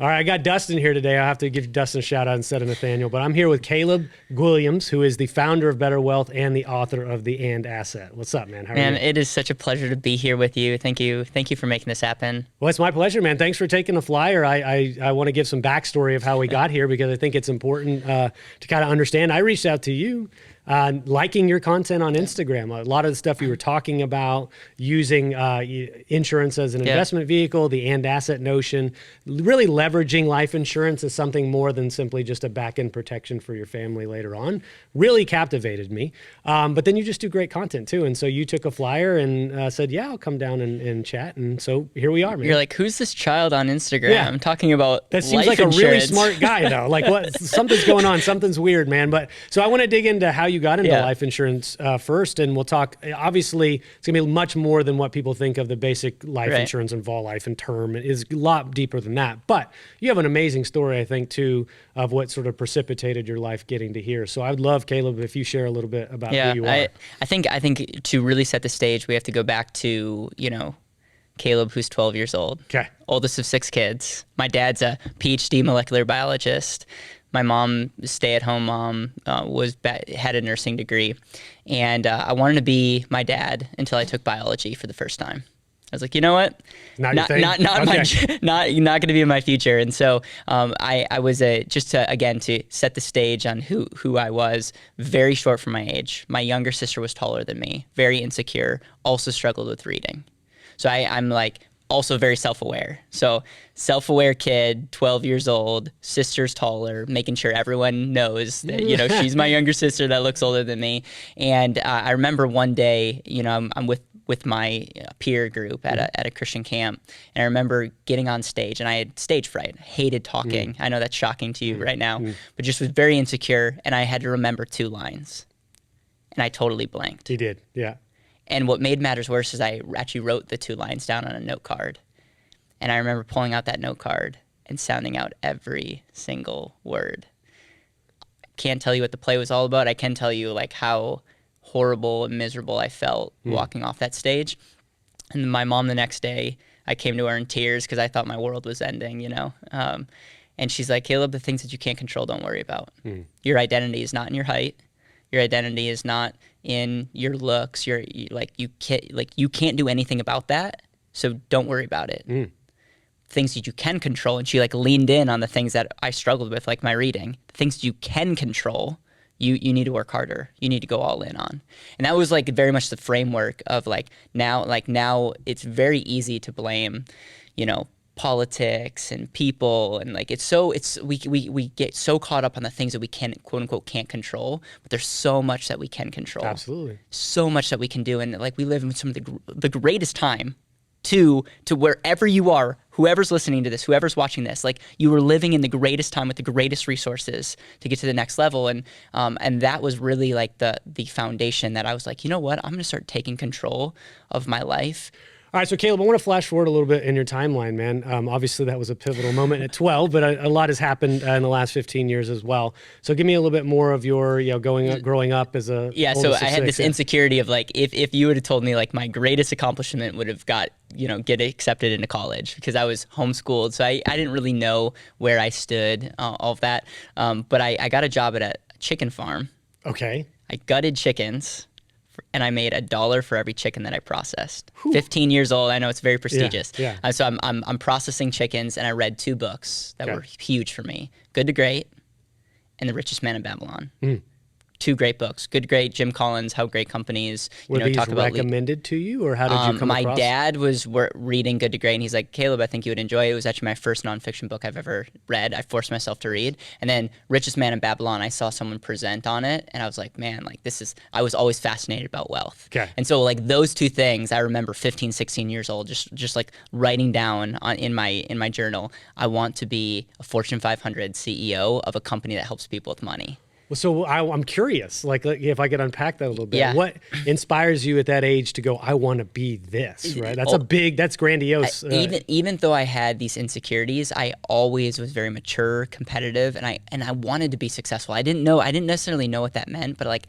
All right, I got Dustin here today. I have to give Dustin a shout out instead of Nathaniel, but I'm here with Caleb Guilliams, who is the founder of Better Wealth and the author of The And Asset. What's up, man? How are you? Man, it is such a pleasure to be here with you. Thank you for making this happen. Well, it's my pleasure, man. Thanks for taking the flyer. I want to give some backstory of how we got here because I think it's important to kind of understand. I reached out to you. Liking your content on Instagram, a lot of the stuff you were talking about, using insurance as an investment vehicle, the and asset notion, really leveraging life insurance as something more than simply just a back-end protection for your family later on, really captivated me. But then you just do great content too. And so you took a flyer and said, yeah, I'll come down and chat. And so here we are, man. You're like, who's this child on Instagram? Yeah. I'm talking about that seems like insurance. A really smart guy though. Like what? Something's going on. Something's weird, man. But so I want to dig into how you got into life insurance first, and we'll talk. Obviously, it's gonna be much more than what people think of the basic life insurance and vol life and term. It is a lot deeper than that. But you have an amazing story, I think, too, of what sort of precipitated your life getting to here. So I'd love, Caleb, if you share a little bit about who you are. I think to really set the stage, we have to go back to Caleb, who's 12 years old. Okay. Oldest of 6 kids. My dad's a PhD molecular biologist. My mom, stay-at-home mom, had a nursing degree, and I wanted to be my dad until I took biology for the first time. I was like, you know what? Not going to be in my future. And so I was just to set the stage on who I was. Very short for my age. My younger sister was taller than me. Very insecure. Also struggled with reading. So I'm like. Also very self-aware. So self-aware kid, 12 years old, sister's taller, making sure everyone knows that, she's my younger sister that looks older than me. And I remember one day, I'm with my peer group at a Christian camp. And I remember getting on stage and I had stage fright. I hated talking. I know that's shocking to you right now, but just was very insecure. And I had to remember 2 lines. And I totally blanked. He did, yeah. And what made matters worse is I actually wrote the 2 lines down on a note card. And I remember pulling out that note card and sounding out every single word. I can't tell you what the play was all about. I can tell you like how horrible and miserable I felt walking off that stage. And my mom the next day, I came to her in tears because I thought my world was ending, And she's like, Caleb, the things that you can't control, don't worry about. Your identity is not in your height. Your identity is not in your looks. You can't do anything about that. So don't worry about it. Things that you can control, and she leaned in on the things that I struggled with, like my reading. The things that you can control, you need to work harder. You need to go all in on. And that was very much the framework of now it's very easy to blame, politics and people, and we get so caught up on the things that we can't, quote unquote, can't control, but there's so much that we can control. Absolutely. So much that we can do, and we live in some of the greatest time to wherever you are, whoever's listening to this, whoever's watching this, you were living in the greatest time with the greatest resources to get to the next level, and that was really the foundation that I was like, you know what, I'm gonna start taking control of my life. All right, so Caleb, I want to flash forward a little bit in your timeline, man. Obviously, that was a pivotal moment at 12, but a lot has happened in the last 15 years as well. So give me a little bit more of your, growing up as a So I had this insecurity of if you would have told me my greatest accomplishment would have get accepted into college, because I was homeschooled, so I didn't really know where I stood, all of that. But I got a job at a chicken farm. Okay. I gutted chickens. And I made $1 for every chicken that I processed. Whew. 15 years old. I know it's very prestigious. Yeah. So I'm processing chickens, and I read 2 books that were huge for me: Good to Great and The Richest Man in Babylon. 2 great books. Good to Great, Jim Collins, How Great Companies. Were these recommended to you, or how did you come across? My dad was reading Good to Great, and he's like, Caleb, I think you would enjoy it. It was actually my first nonfiction book I've ever read. I forced myself to read. And then Richest Man in Babylon, I saw someone present on it, and I was like, man, I was always fascinated about wealth. Okay. And so those 2 things, I remember 15, 16 years old, just writing down in my journal, I want to be a Fortune 500 CEO of a company that helps people with money. Well, so I'm curious, if I could unpack that a little bit. Yeah. What inspires you at that age to go, I want to be this, right? That's grandiose. Even though I had these insecurities, I always was very mature, competitive, and I wanted to be successful. I didn't necessarily know what that meant, but I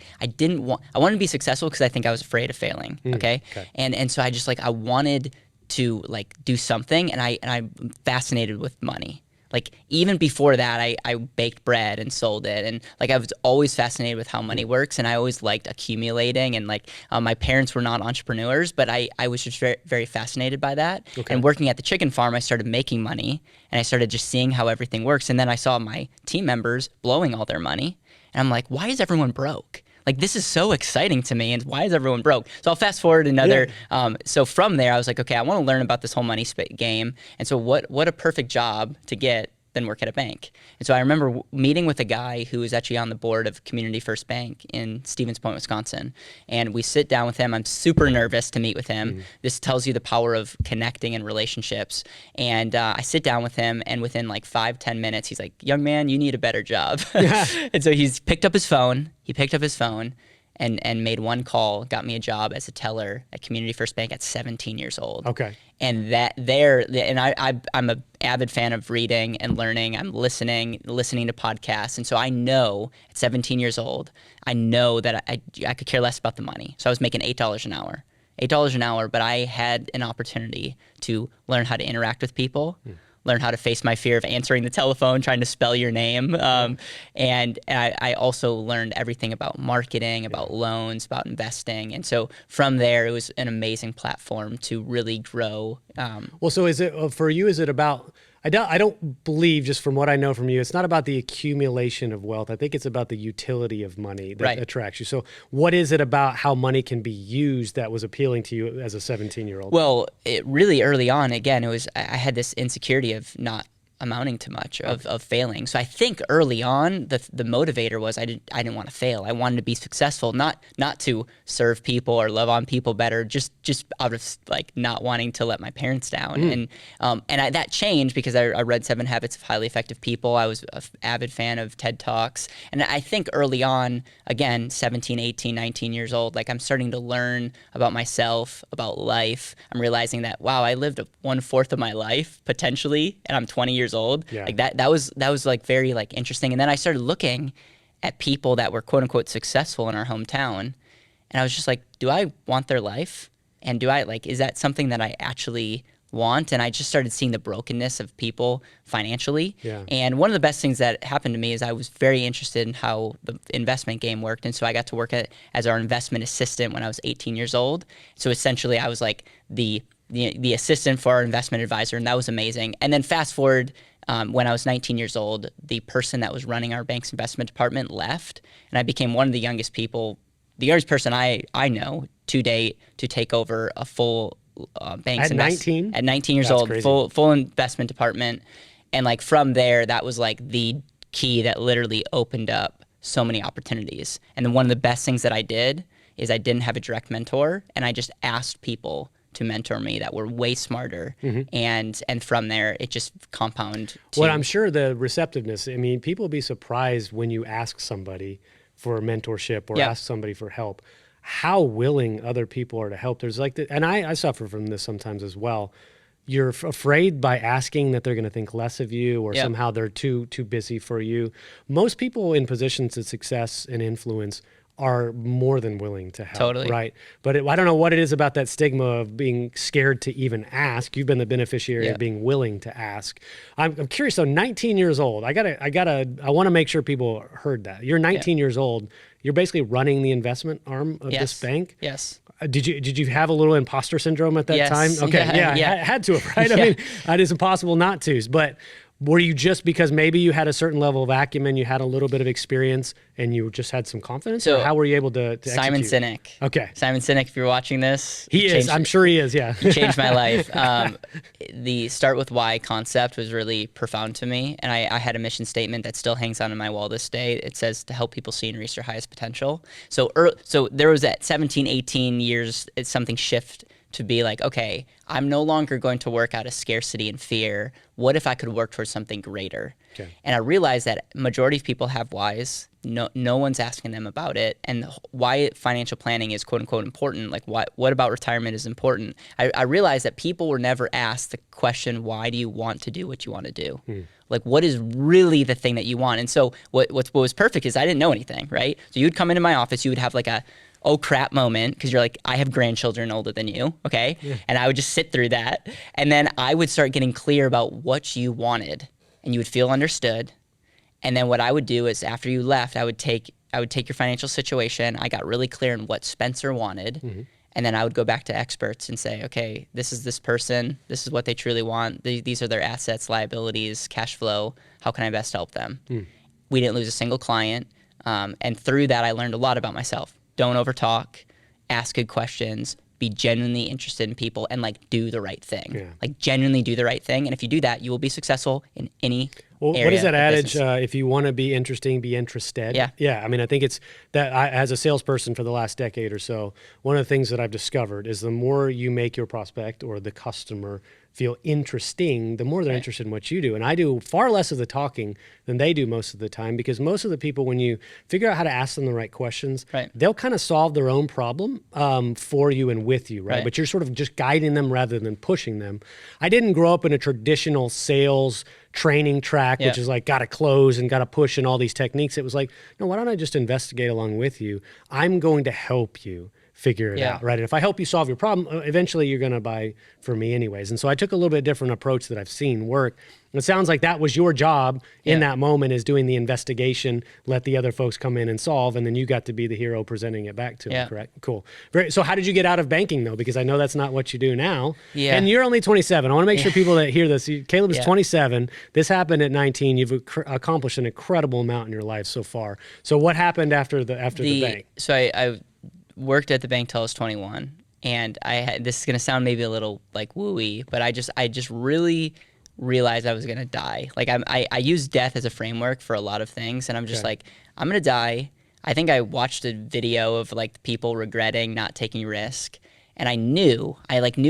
wanted to be successful because I think I was afraid of failing. Okay. And so I wanted to do something, and I'm fascinated with money. Like even before that, I baked bread and sold it. And like I was always fascinated with how money works. And I always liked accumulating. And like my parents were not entrepreneurs, but I was just very, very fascinated by that. Okay. And working at the chicken farm, I started making money and I started just seeing how everything works. And then I saw my team members blowing all their money. And I'm like, why is everyone broke? Like, this is so exciting to me, and why is everyone broke? So I'll fast forward another. So from there, I was like, okay, I want to learn about this whole money game. And so what a perfect job to get than work at a bank. And so I remember meeting with a guy who was actually on the board of Community First Bank in Stevens Point, Wisconsin. And we sit down with him. I'm super nervous to meet with him. This tells you the power of connecting and relationships. And I sit down with him, and within like 5-10 minutes, he's like, young man, you need a better job. And so he's picked up his phone. And made one call, got me a job as a teller at Community First Bank at 17 years old. Okay. And I'm an avid fan of reading and learning. I'm listening to podcasts. And so I know at 17 years old, I know that I could care less about the money. So I was making $8 an hour. $8 an hour, but I had an opportunity to learn how to interact with people, learn how to face my fear of answering the telephone, trying to spell your name. And I also learned everything about marketing, about loans, about investing. And so from there, it was an amazing platform to really grow. Well, so is it, for you, is it about, I don't believe, just from what I know from you, it's not about the accumulation of wealth. I think it's about the utility of money that attracts you. So what is it about how money can be used that was appealing to you as a 17-year-old? Well, it really early on, again, I had this insecurity of not amounting to much, of failing. So I think early on the motivator was I didn't want to fail. I wanted to be successful, not to serve people or love on people better, just out of like not wanting to let my parents down. And that changed because I read 7 Habits of Highly Effective People. I was an avid fan of TED Talks. And I think early on, again, 17, 18, 19 years old, like I'm starting to learn about myself, about life. I'm realizing that, wow, I lived 1/4 of my life potentially, and I'm 20 years old. Like that was like very like interesting. And then I started looking at people that were quote unquote successful in our hometown, and I was just like, do I want their life? And is that something that I actually want? And I just started seeing the brokenness of people financially. And one of the best things that happened to me is I was very interested in how the investment game worked. And so I got to work as our investment assistant when I was 18 years old. So essentially I was like the assistant for our investment advisor, and that was amazing. And then fast forward, when I was 19 years old, the person that was running our bank's investment department left, and I became one of the youngest person I know to date to take over a full bank's at 19? At 19 years That's old, crazy. full investment department. And like from there, that was like the key that literally opened up so many opportunities. And then one of the best things that I did is I didn't have a direct mentor, and I just asked people to mentor me that were way smarter. And from there, it just compounded. Well, I'm sure the receptiveness, I mean, people will be surprised when you ask somebody for mentorship or ask somebody for help, how willing other people are to help. There's like, and I suffer from this sometimes as well. You're afraid by asking that they're going to think less of you, or somehow they're too busy for you. Most people in positions of success and influence are more than willing to help, right? But I don't know what it is about that stigma of being scared to even ask. You've been the beneficiary of being willing to ask. I'm curious though, 19 years old, I want to make sure people heard that. You're 19 years old. You're basically running the investment arm of this bank. Yes. Did you have a little imposter syndrome at that time? Okay. Had to have, right? I mean, it is impossible not to, but were you just because maybe you had a certain level of acumen, you had a little bit of experience, and you just had some confidence? So or how were you able to Simon execute? Sinek. Okay. Simon Sinek, if you're watching this. He is. I'm sure he is, yeah. He changed my life. The start with why concept was really profound to me. And I had a mission statement that still hangs on my wall this day. It says to help people see and reach their highest potential. So there was at 17, 18 years, it's something shift to be like, okay, I'm no longer going to work out of scarcity and fear. What if I could work towards something greater? Okay. And I realized that majority of people have whys. No one's asking them about it. And why financial planning is quote unquote important. Like what about retirement is important? I realized that people were never asked the question, why do you want to do what you want to do? Like what is really the thing that you want? And so what was perfect is I didn't know anything, right? So you would come into my office, you would have like a oh crap moment because you're like, I have grandchildren older than you, okay? And I would just sit through that. And then I would start getting clear about what you wanted. and you would feel understood. And then what I would do is after you left, I would take your financial situation. I got really clear on what Spencer wanted. And then I would go back to experts and say, okay, this is this person. This is what they truly want. These are their assets, liabilities, cash flow. How can I best help them? We didn't lose a single client. And through that, I learned a lot about myself. Don't overtalk, ask good questions, be genuinely interested in people, and like do the right thing. Yeah. Like genuinely do the right thing. And if you do that, you will be successful in any area. What is that of adage? business. If you want to be interesting, be interested. Yeah. Yeah. I mean, I think it's that as a salesperson for the last decade or so, one of the things that I've discovered is the more you make your prospect or the customer feel interesting, the more they're interested in what you do. And I do far less of the talking than they do most of the time, because most of the people, when you figure out how to ask them the right questions, they'll kind of solve their own problem for you and with you, right? But you're sort of just guiding them rather than pushing them. I didn't grow up in a traditional sales training track, which is like got to close and got to push and all these techniques. It was like, no, why don't I just investigate along with you? I'm going to help you figure it out, right? And if I help you solve your problem, eventually you're going to buy for me anyways. And so I took a little bit different approach that I've seen work. It sounds like that was your job in that moment, is doing the investigation, let the other folks come in and solve, and then you got to be the hero presenting it back to them, correct? Cool. So how did you get out of banking though? Because I know that's not what you do now. And you're only 27. I want to make sure people that hear this, Caleb is 27. This happened at 19. You've accomplished an incredible amount in your life so far. So what happened after the bank? So I worked at the bank till I was 21, and this is gonna sound maybe a little like wooey, but I just really realized I was gonna die. Like I use death as a framework for a lot of things, and I'm just like, I'm gonna die. I think I watched a video of like people regretting not taking risk, and I knew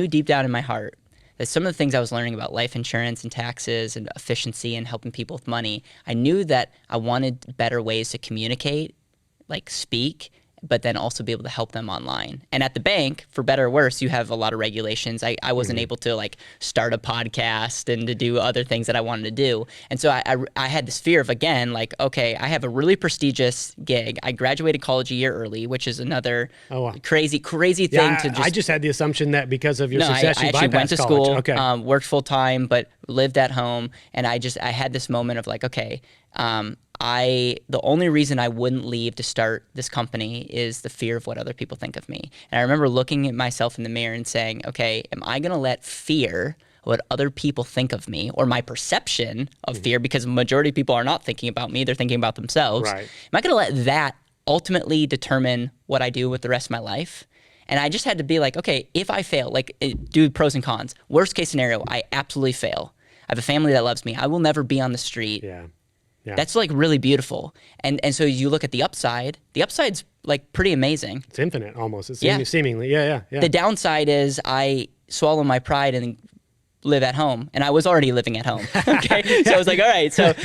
deep down in my heart that some of the things I was learning about life insurance and taxes and efficiency and helping people with money, I knew that I wanted better ways to communicate, like speak, but then also be able to help them online. And at the bank, for better or worse, you have a lot of regulations. I wasn't able to like start a podcast and to do other things that I wanted to do. And so I had this fear of, again, like, okay, I have a really prestigious gig. I graduated college a year early, which is another crazy thing to just... I just had the assumption that because of your success, I actually went to college. School, worked full time, but lived at home. And I had this moment of like, okay, the only reason I wouldn't leave to start this company is the fear of what other people think of me. And I remember looking at myself in the mirror and saying, okay, am I going to let fear, what other people think of me, or my perception of fear, because the majority of people are not thinking about me, they're thinking about themselves. Am I going to let that ultimately determine what I do with the rest of my life? And I just had to be like, okay, if I fail, like do pros and cons. Worst case scenario, I absolutely fail. I have a family that loves me. I will never be on the street. That's like really beautiful. And so you look at the upside's like pretty amazing. It's infinite almost. It's seemingly. Yeah. The downside is I swallow my pride and live at home, and I was already living at home. Okay, so I was like, all right. So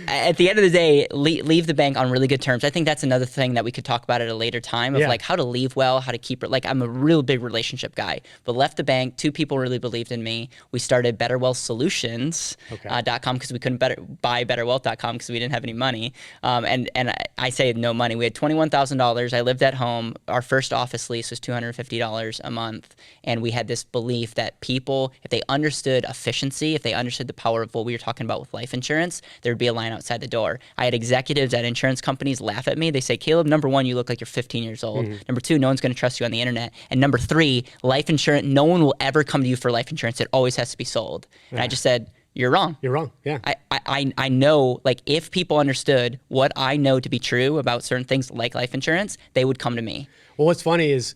at the end of the day, leave the bank on really good terms. I think that's another thing that we could talk about at a later time of like how to leave well, how to keep it. Like I'm a real big relationship guy, but left the bank. 2 people really believed in me. We started BetterWealthSolutions.com because we couldn't buy BetterWealth.com because we didn't have any money. And I say no money. We had $21,000. I lived at home. Our first office lease was $250 a month, and we had this belief that people, if they understood efficiency, if they understood the power of what we were talking about with life insurance, there'd be a line outside the door. I had executives at insurance companies laugh at me. They say, Caleb, number 1, you look like you're 15 years old. Number 2, no one's going to trust you on the internet. And number 3, life insurance, no one will ever come to you for life insurance. It always has to be sold. And I just said, you're wrong. You're wrong. Yeah. I know, like, if people understood what I know to be true about certain things like life insurance, they would come to me. Well, what's funny is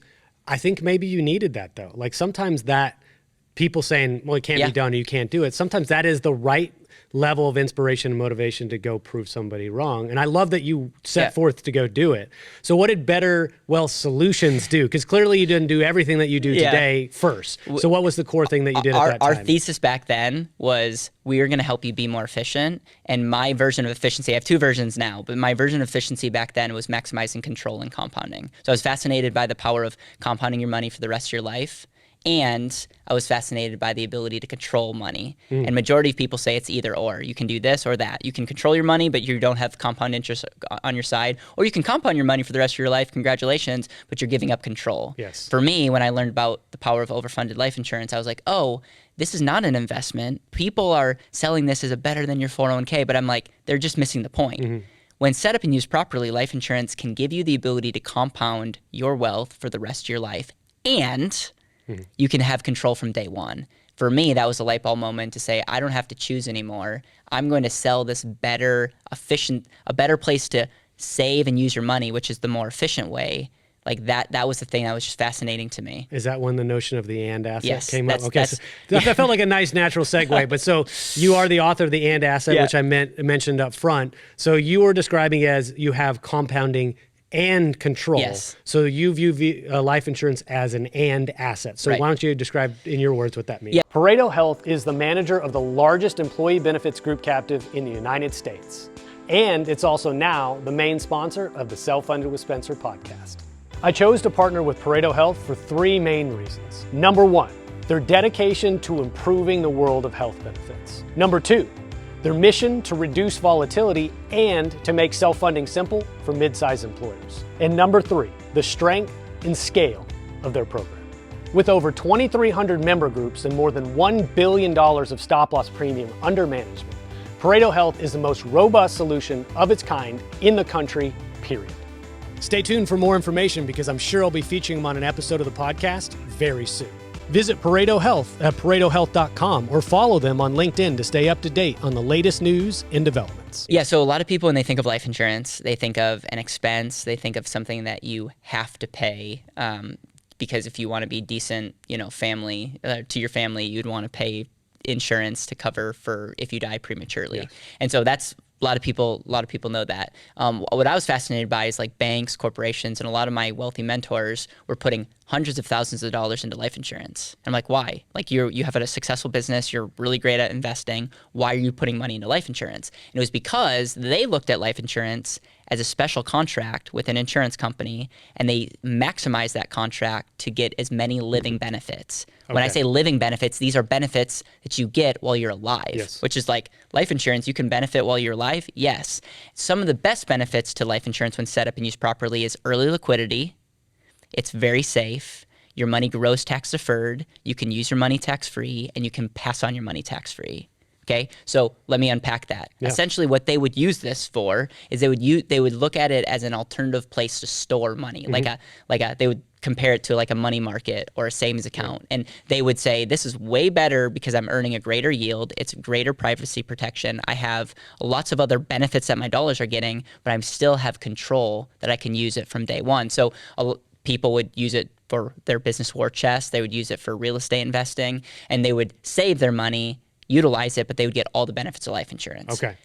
I think maybe you needed that though. Like sometimes that people saying, well, it can't be done or you can't do it. Sometimes that is the right level of inspiration and motivation to go prove somebody wrong. And I love that you set forth to go do it. So what did Better Wealth Solutions do? Because clearly you didn't do everything that you do today first. So what was the core thing that you did at that time? Our thesis back then was we are going to help you be more efficient. And my version of efficiency, I have 2 versions now, but my version of efficiency back then was maximizing control and compounding. So I was fascinated by the power of compounding your money for the rest of your life. And I was fascinated by the ability to control money. And majority of people say it's either or. You can do this or that. You can control your money, but you don't have compound interest on your side. Or you can compound your money for the rest of your life. Congratulations, but you're giving up control. Yes. For me, when I learned about the power of overfunded life insurance, I was like, oh, this is not an investment. People are selling this as a better than your 401k, but I'm like, they're just missing the point. When set up and used properly, life insurance can give you the ability to compound your wealth for the rest of your life, and you can have control from day one. For me, that was a light bulb moment to say, I don't have to choose anymore. I'm going to sell this better, efficient, a better place to save and use your money, which is the more efficient way. Like that was the thing that was just fascinating to me. Is that when the notion of the and asset Yes, came up? Okay, so that felt like a nice natural segue. But so you are the author of the and asset, which I mentioned up front. So you were describing as you have compounding and control. Yes. So you view life insurance as an and asset. So why don't you describe in your words what that means? Yeah. Pareto Health is the manager of the largest employee benefits group captive in the United States. And it's also now the main sponsor of the Self-Funded with Spencer podcast. I chose to partner with Pareto Health for three main reasons. Number one, their dedication to improving the world of health benefits. Number two, their mission to reduce volatility and to make self-funding simple for mid-sized employers. And number three, the strength and scale of their program. With over 2,300 member groups and more than $1 billion of stop-loss premium under management, Pareto Health is the most robust solution of its kind in the country, period. Stay tuned for more information because I'm sure I'll be featuring them on an episode of the podcast very soon. Visit Pareto Health at paretohealth.com or follow them on LinkedIn to stay up to date on the latest news and developments. Yeah, so a lot of people, when they think of life insurance, they think of an expense. They think of something that you have to pay because if you want to be decent, family to your family, you'd want to pay insurance to cover for if you die prematurely. Yeah. And so that's a lot of people know that. What I was fascinated by is like banks, corporations, and a lot of my wealthy mentors were putting hundreds of thousands of dollars into life insurance. And I'm like, why? Like you have a successful business, you're really great at investing. Why are you putting money into life insurance? And it was because they looked at life insurance as a special contract with an insurance company, and they maximize that contract to get as many living benefits. Okay. When I say living benefits, these are benefits that you get while you're alive, which is like life insurance, you can benefit while you're alive, yes. Some of the best benefits to life insurance when set up and used properly is early liquidity. It's very safe. Your money grows tax deferred. You can use your money tax free, and you can pass on your money tax free. Okay, so let me unpack that. Yeah. Essentially, what they would use this for is they would look at it as an alternative place to store money, they would compare it to like a money market or a savings account, and they would say this is way better because I'm earning a greater yield. It's greater privacy protection. I have lots of other benefits that my dollars are getting, but I still have control that I can use it from day one. So people would use it for their business war chest. They would use it for real estate investing, and they would save their money, utilize it, but they would get all the benefits of life insurance. Okay.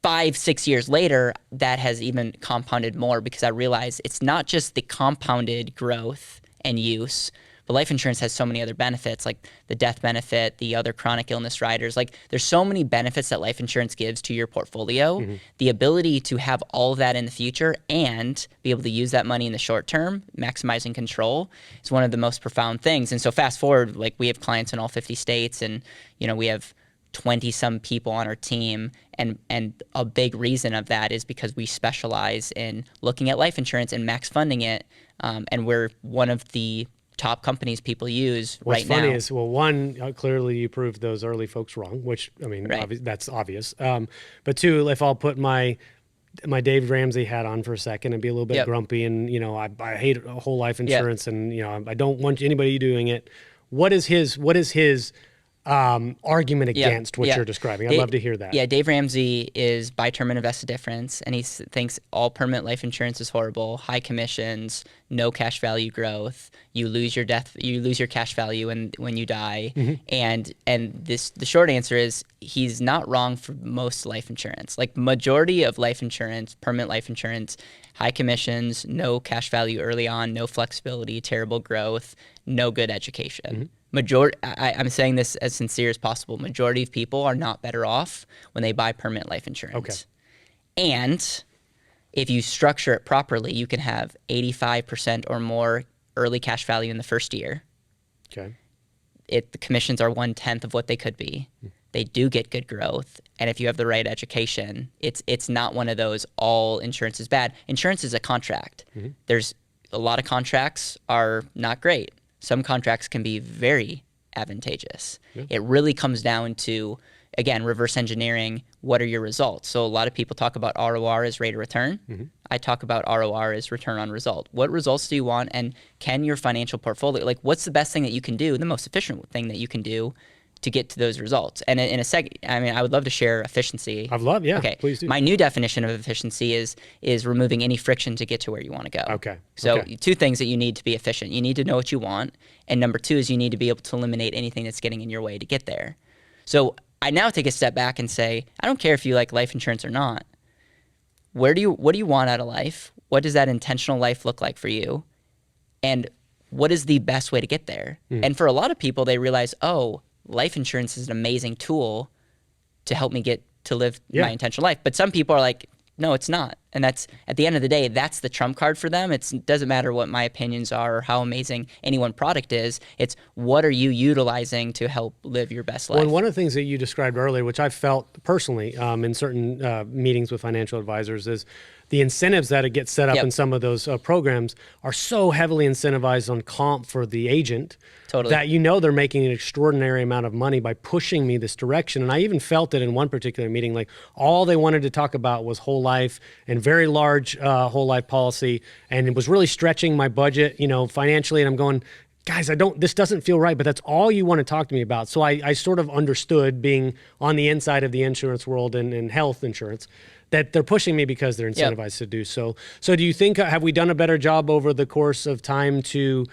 5-6 years later, that has even compounded more because I realized it's not just the compounded growth and use, but life insurance has so many other benefits, like the death benefit, the other chronic illness riders. Like there's so many benefits that life insurance gives to your portfolio. The ability to have all of that in the future and be able to use that money in the short term, maximizing control, is one of the most profound things. And so fast forward, like we have clients in all 50 states, and we have 20 some people on our team, and a big reason of that is because we specialize in looking at life insurance and max funding it, and we're one of the top companies people use right now. What's funny is, well, one, clearly you proved those early folks wrong, which, I mean, that's obvious. But two, if I'll put my Dave Ramsey hat on for a second and be a little bit grumpy, and, I hate whole life insurance, and, I don't want anybody doing it. What is his argument against what you're describing? I'd love to hear that. Yeah, Dave Ramsey is buy term and invest a difference, and he thinks all permanent life insurance is horrible, high commissions, no cash value growth. You lose your cash value when you die. And the short answer is he's not wrong for most life insurance. Like majority of life insurance, permanent life insurance, high commissions, no cash value early on, no flexibility, terrible growth, no good education. I'm saying this as sincere as possible. Majority of people are not better off when they buy permanent life insurance. Okay. And if you structure it properly, you can have 85% or more early cash value in the first year. Okay. The commissions are 1/10 of what they could be. They do get good growth, and if you have the right education, it's not one of those all insurance is bad. Insurance is a contract. There's a lot of contracts are not great. Some contracts can be very advantageous. Yeah. It really comes down to, again, reverse engineering. What are your results? So a lot of people talk about ROR as rate of return. Mm-hmm. I talk about ROR as return on result. What results do you want? And can your financial portfolio, like what's the best thing that you can do, the most efficient thing that you can do to get to those results? And in a second, I mean, I would love to share efficiency. I'd love, yeah, okay. please do. My new definition of efficiency is removing any friction to get to where you want to go. Okay. So Okay. two things that you need to be efficient. You need to know what you want. And number two is you need to be able to eliminate anything that's getting in your way to get there. So I now take a step back and say, I don't care if you like life insurance or not. What do you want out of life? What does that intentional life look like for you? And what is the best way to get there? And for a lot of people, they realize, oh, life insurance is an amazing tool to help me get to live my intentional life. But some people are like, no, it's not. And that's, at the end of the day, that's the trump card for them. It doesn't matter what my opinions are or how amazing any one product is. It's what are you utilizing to help live your best life? Well, and one of the things that you described earlier, which I felt personally in certain meetings with financial advisors, is the incentives that get set up in some of those programs are so heavily incentivized on comp for the agent that they're making an extraordinary amount of money by pushing me this direction. And I even felt it in one particular meeting, like all they wanted to talk about was whole life and very large whole life policy. And it was really stretching my budget, financially. And I'm going, guys, this doesn't feel right, but that's all you want to talk to me about. So I sort of understood, being on the inside of the insurance world and health insurance, that they're pushing me because they're incentivized to do so. So do you think, have we done a better job over the course of time to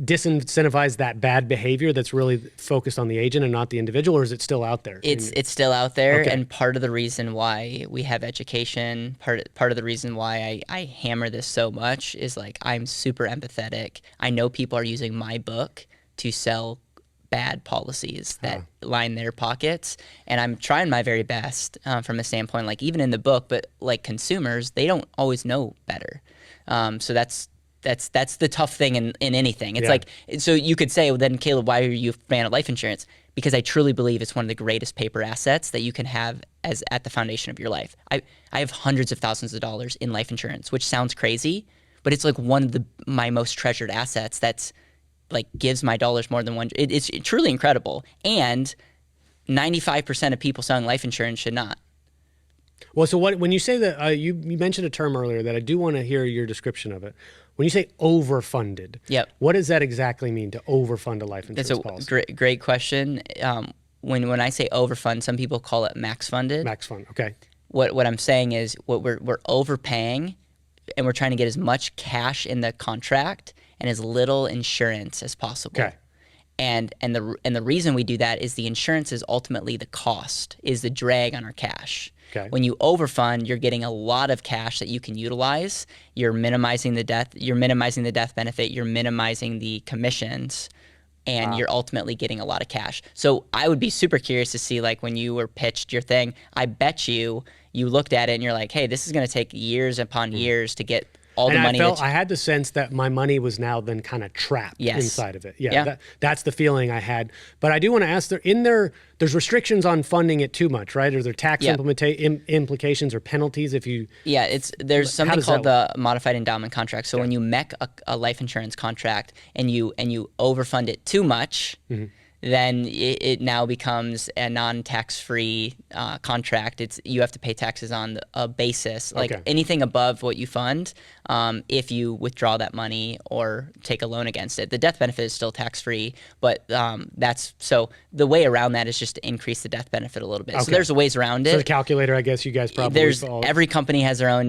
disincentivize that bad behavior that's really focused on the agent and not the individual, or is it still out there? It's still out there, Okay. and part of the reason why we have education, part of the reason why I hammer this so much is like I'm super empathetic. I know people are using my book to sell bad policies that line their pockets, and I'm trying my very best from a standpoint, like even in the book, but like consumers, they don't always know better. So that's the tough thing in anything. It's like, so you could say, well, then Caleb, why are you a fan of life insurance? Because I truly believe it's one of the greatest paper assets that you can have as at the foundation of your life. I have hundreds of thousands of dollars in life insurance, which sounds crazy, but it's like one of my most treasured assets that's like gives my dollars more than one. It's truly incredible. And 95% of people selling life insurance should not. Well, so when you say that, you mentioned a term earlier that I do want to hear your description of it. When you say overfunded, what does that exactly mean, to overfund a life insurance policy? That's a great question. When I say overfund, some people call it max funded. Max fund, okay. What I'm saying is we're overpaying, and we're trying to get as much cash in the contract and as little insurance as possible. Okay. And the reason we do that is the insurance is ultimately the cost, is the drag on our cash. Okay. When you overfund, you're getting a lot of cash that you can utilize. You're minimizing the death. You're minimizing the death benefit. You're minimizing the commissions, and you're ultimately getting a lot of cash. So I would be super curious to see, like, when you were pitched your thing, I bet you looked at it and you're like, hey, this is going to take years upon years to get all the money. I had the sense that my money was now then kind of trapped inside of it. That's the feeling I had. But I do want to ask, there's restrictions on funding it too much, right? Are there tax implications or penalties if you? Yeah, there's something called the modified endowment contract. So when you mech a life insurance contract and you overfund it too much, then it now becomes a non-tax-free contract. You have to pay taxes on a basis, like anything above what you fund. If you withdraw that money or take a loan against it, the death benefit is still tax-free. But so the way around that is just to increase the death benefit a little bit. So there's ways around it. So the calculator, I guess you guys probably follow. Every company has their own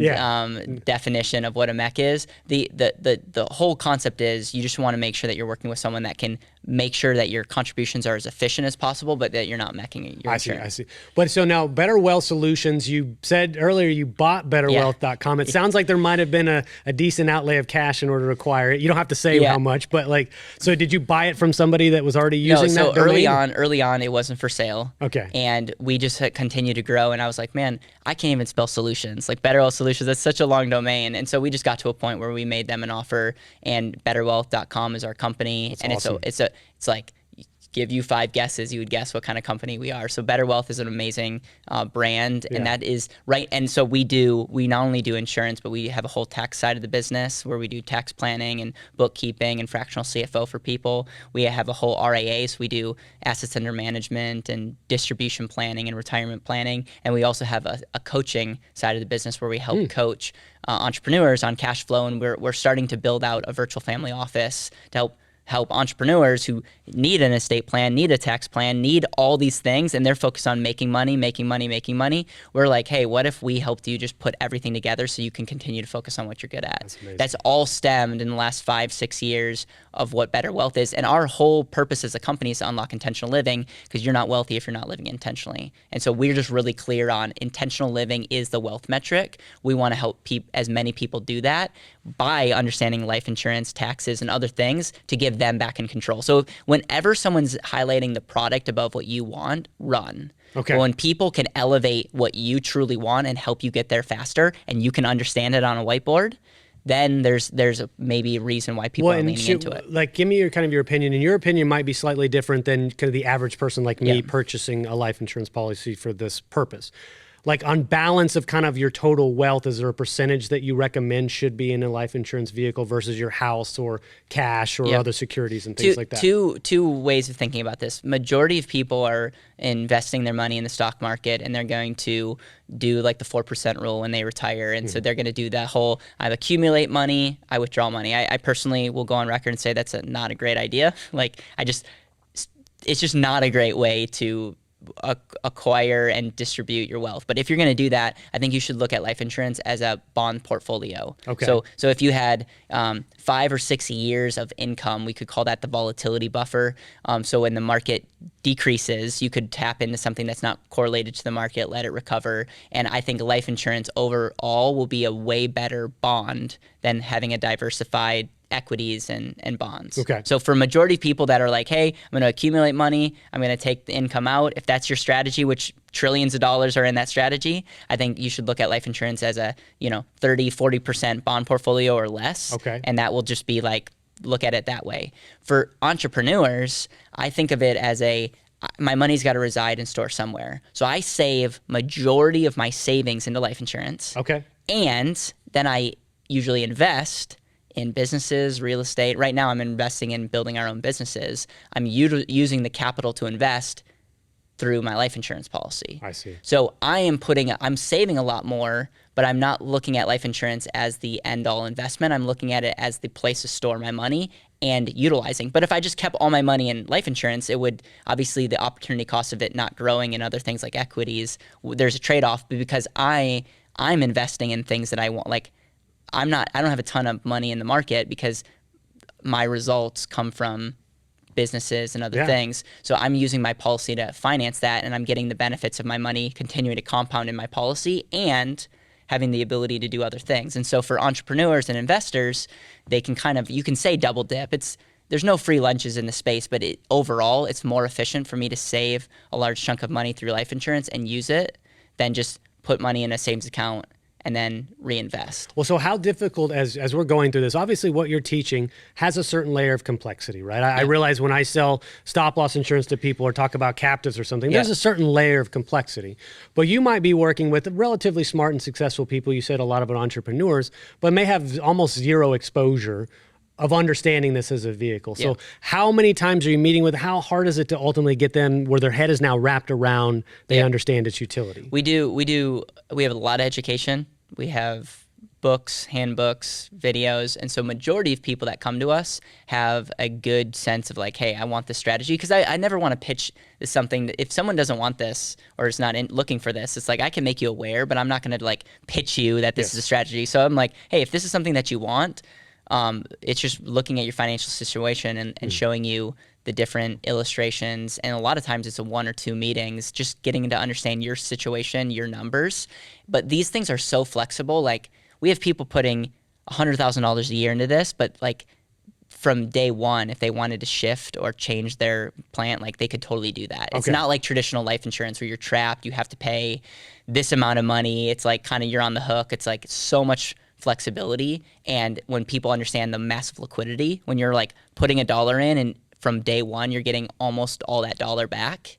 definition of what a mech is. The whole concept is you just want to make sure that you're working with someone that can make sure that your contributions are as efficient as possible, but that you're not meching your insurance. I see. But so now, Better Wealth Solutions, you said earlier you bought betterwealth.com. It sounds like there might have been a decent outlay of cash in order to acquire it. You don't have to say how much, but so did you buy it from somebody that was already using that domain? Early on, it wasn't for sale. Okay. And we just continued to grow, and I was like, man, I can't even spell solutions. Like Better Wealth Solutions, that's such a long domain. And so we just got to a point where we made them an offer, and betterwealth.com is our company. That's and awesome. it's like give you 5 guesses, you would guess what kind of company we are. So Better Wealth is an amazing brand, and that is right. And so we not only do insurance, but we have a whole tax side of the business where we do tax planning and bookkeeping and fractional CFO for people. We have a whole RAA, so we do assets under management and distribution planning and retirement planning. And we also have a coaching side of the business where we help coach entrepreneurs on cash flow. And we're starting to build out a virtual family office to help entrepreneurs who need an estate plan, need a tax plan, need all these things, and they're focused on making money. We're like, hey, what if we helped you just put everything together so you can continue to focus on what you're good at? That's all stemmed in the last 5-6 years of what Better Wealth is. And our whole purpose as a company is to unlock intentional living, because you're not wealthy if you're not living intentionally. And so we're just really clear on intentional living is the wealth metric. We want to help as many people do that by understanding life insurance, taxes, and other things to give them back in control. So whenever someone's highlighting the product above what you want, run. Okay. But when people can elevate what you truly want and help you get there faster, and you can understand it on a whiteboard, then there's maybe a reason why people are leaning into it. Like, give me your opinion. And your opinion might be slightly different than kind of the average person like me purchasing a life insurance policy for this purpose. Like, on balance of kind of your total wealth, is there a percentage that you recommend should be in a life insurance vehicle versus your house or cash or other securities and things like that? Two ways of thinking about this. Majority of people are investing their money in the stock market, and they're going to do like the 4% rule when they retire. And so they're going to do that whole, I accumulate money, I withdraw money. I personally will go on record and say that's not a great idea. Like, it's just not a great way to acquire and distribute your wealth. But if you're going to do that, I think you should look at life insurance as a bond portfolio. Okay. So if you had 5 or 6 years of income, we could call that the volatility buffer. So when the market decreases, you could tap into something that's not correlated to the market, let it recover. And I think life insurance overall will be a way better bond than having a diversified equities and bonds. Okay. So for majority of people that are like, hey, I'm going to accumulate money, I'm going to take the income out, if that's your strategy, which trillions of dollars are in that strategy, I think you should look at life insurance as a 30-40% bond portfolio or less. Okay. And that will just be like, look at it that way. For entrepreneurs, I think of it as my money's got to reside and store somewhere. So I save majority of my savings into life insurance. Okay. And then I usually invest in businesses, real estate. Right now I'm investing in building our own businesses. I'm using the capital to invest through my life insurance policy. I see. So I'm saving a lot more, but I'm not looking at life insurance as the end all investment. I'm looking at it as the place to store my money and utilizing. But if I just kept all my money in life insurance, it would obviously the opportunity cost of it not growing and other things like equities, there's a trade-off. But because I'm investing in things that I want, like I don't have a ton of money in the market because my results come from businesses and other things. So I'm using my policy to finance that, and I'm getting the benefits of my money continuing to compound in my policy and having the ability to do other things. And so for entrepreneurs and investors, they can you can say double dip. There's no free lunches in the space, but overall, it's more efficient for me to save a large chunk of money through life insurance and use it than just put money in a savings account and then reinvest. Well, so how difficult, as we're going through this, obviously what you're teaching has a certain layer of complexity, right? I realize when I sell stop loss insurance to people or talk about captives or something, there's a certain layer of complexity. But you might be working with relatively smart and successful people. You said a lot about entrepreneurs, but may have almost zero exposure of understanding this as a vehicle. So how many times are you meeting with, how hard is it to ultimately get them where their head is now wrapped around, they understand its utility? We have a lot of education. We have books, handbooks, videos. And so majority of people that come to us have a good sense of like, hey, I want this strategy. Because I never want to pitch something. If someone doesn't want this or is not looking for this, it's like, I can make you aware, but I'm not going to like pitch you that this is a strategy. So I'm like, hey, if this is something that you want, it's just looking at your financial situation and showing you the different illustrations. And a lot of times it's a 1 or 2 meetings, just getting to understand your situation, your numbers. But these things are so flexible. Like, we have people putting $100,000 a year into this, but like from day one, if they wanted to shift or change their plan, like they could totally do that. It's not like traditional life insurance where you're trapped, you have to pay this amount of money. It's like kind of you're on the hook. It's like so much flexibility. And when people understand the massive liquidity, when you're like putting $1 in and from day one, you're getting almost all that dollar back.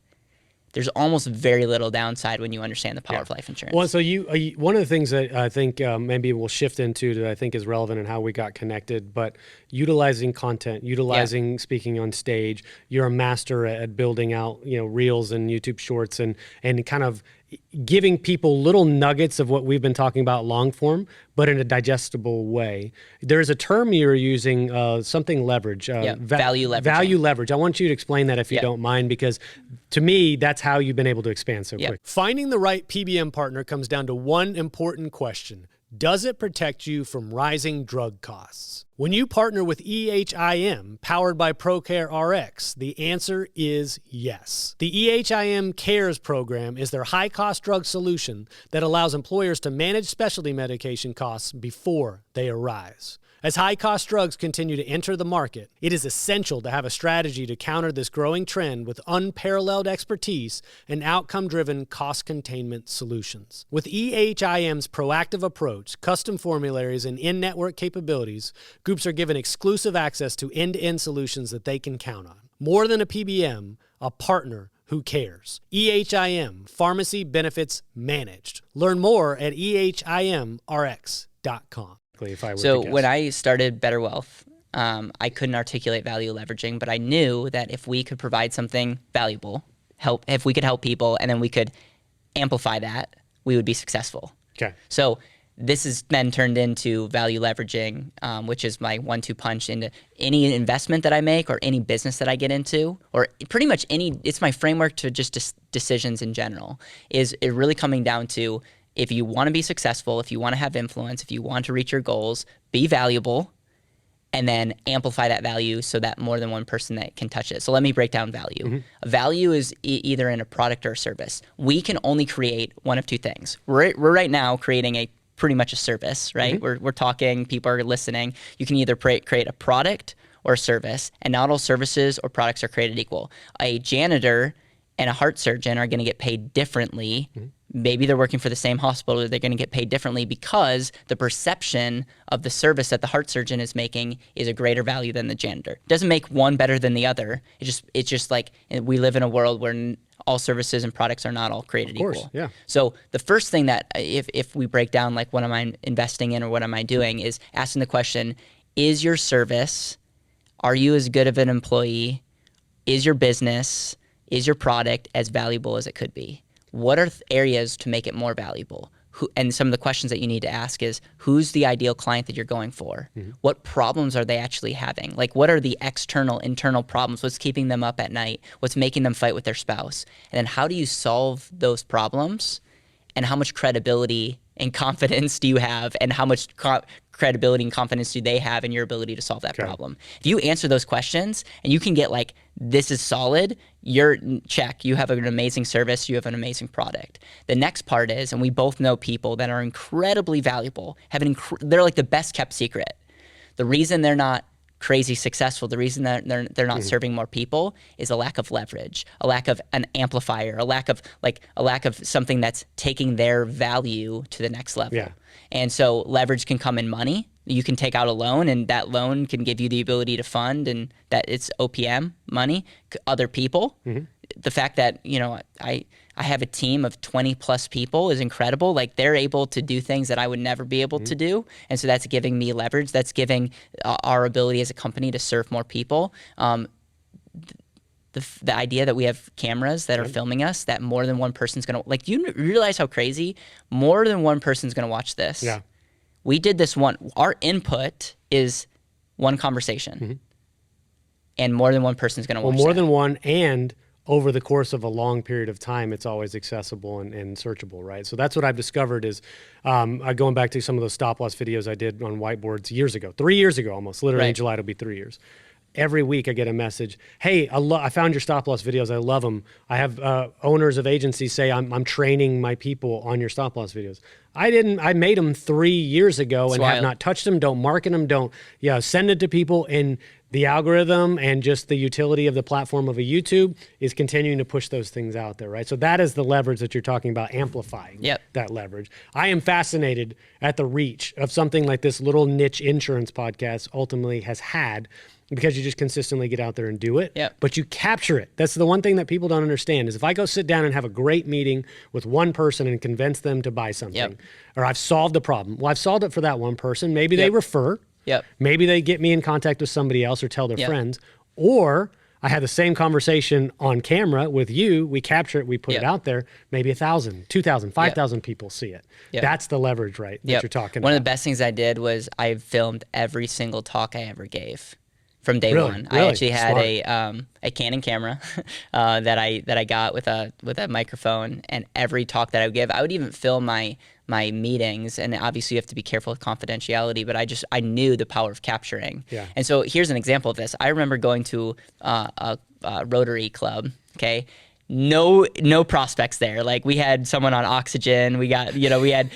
There's almost very little downside when you understand the power of life insurance. Well, so one of the things that I think maybe we'll shift into that I think is relevant in how we got connected, but utilizing content, utilizing speaking on stage. You're a master at building out, reels and YouTube shorts and kind of giving people little nuggets of what we've been talking about long form, but in a digestible way. There's a term you're using, something leverage. Value leverage. Value leverage. I want you to explain that if you don't mind, because to me, that's how you've been able to expand so quick. Finding the right PBM partner comes down to one important question. Does it protect you from rising drug costs? When you partner with EHIM, powered by ProCare RX, the answer is yes. The EHIM Cares program is their high-cost drug solution that allows employers to manage specialty medication costs before they arise. As high-cost drugs continue to enter the market, it is essential to have a strategy to counter this growing trend with unparalleled expertise and outcome-driven cost containment solutions. With EHIM's proactive approach, custom formularies, and in-network capabilities, groups are given exclusive access to end-to-end solutions that they can count on. More than a PBM, a partner who cares. EHIM, Pharmacy Benefits Managed. Learn more at ehimrx.com. So when I started Better Wealth, I couldn't articulate value leveraging, but I knew that if we could provide something valuable, if we could help people, and then we could amplify that, we would be successful. Okay. So this has then turned into value leveraging, which is my 1-2 punch into any investment that I make or any business that I get into, or pretty much it's my framework to just decisions in general. Is it really coming down to, if you want to be successful, if you want to have influence, if you want to reach your goals, be valuable, and then amplify that value so that more than one person that can touch it. So let me break down value. Mm-hmm. Value is either in a product or a service. We can only create one of two things. We're right now creating pretty much a service, right? Mm-hmm. We're talking, people are listening. You can either create a product or a service, and not all services or products are created equal. A janitor and a heart surgeon are going to get paid differently. Mm-hmm. Maybe they're working for the same hospital, they're going to get paid differently because the perception of the service that the heart surgeon is making is a greater value than the janitor. It doesn't make one better than the other. It's just like we live in a world where all services and products are not all created equal. Of course, yeah. So the first thing that if we break down like what am I investing in or what am I doing is asking the question, is your service, are you as good of an employee, is your business, is your product as valuable as it could be? What are areas to make it more valuable? And some of the questions that you need to ask is, who's the ideal client that you're going for? Mm-hmm. What problems are they actually having? Like, what are the external, internal problems? What's keeping them up at night? What's making them fight with their spouse? And then how do you solve those problems? And how much credibility and confidence do you have? And how much credibility and confidence do they have in your ability to solve that problem? If you answer those questions and you can get like, this is solid, you're check, you have an amazing service, you have an amazing product. The next part is, and we both know people that are incredibly valuable, they're like the best kept secret. The reason they're not crazy successful, the reason that they're not serving more people is a lack of leverage, a lack of an amplifier, a lack of something that's taking their value to the next level. Yeah. And so leverage can come in money. You can take out a loan, and that loan can give you the ability to fund, and that it's OPM money. Other people, the fact that I have a team of 20 plus people is incredible. Like, they're able to do things that I would never be able to do, and so that's giving me leverage. That's giving our ability as a company to serve more people. The idea that we have cameras that are filming us, that more than one person's gonna you realize how crazy more than one person's gonna watch this. Yeah. We did this our input is one conversation, and more than one person's going to watch more than one, and over the course of a long period of time, it's always accessible and searchable, right? So that's what I've discovered is, going back to some of those stop loss videos I did on whiteboards 3 years ago, almost, literally in July, it'll be 3 years. Every week I get a message, hey, I found your stop loss videos. I love them. I have owners of agencies say I'm training my people on your stop loss videos. I made them 3 years ago and have wild. not touched them, don't market them, don't send it to people. And the algorithm and just the utility of the platform of a YouTube is continuing to push those things out there, right? So that is the leverage that you're talking about, amplifying that leverage. I am fascinated at the reach of something like this little niche insurance podcast ultimately has had, because you just consistently get out there and do it, but you capture it. That's the one thing that people don't understand is if I go sit down and have a great meeting with one person and convince them to buy something, or I've solved a problem. Well, I've solved it for that one person. Maybe they refer. Maybe they get me in contact with somebody else or tell their friends, or I had the same conversation on camera with you. We capture it, we put it out there. Maybe 1,000, 2,000, 5,000 people see it. That's the leverage, right? That you're talking about. One of the best things I did was I filmed every single talk I ever gave. From day one, I actually had a Canon camera that I got with a microphone, and every talk that I would give, I would even film my meetings, and obviously you have to be careful with confidentiality, but I knew the power of capturing. And so here's an example of this. I remember going to a Rotary Club, okay? No prospects there. Like we had someone on oxygen. We got, I got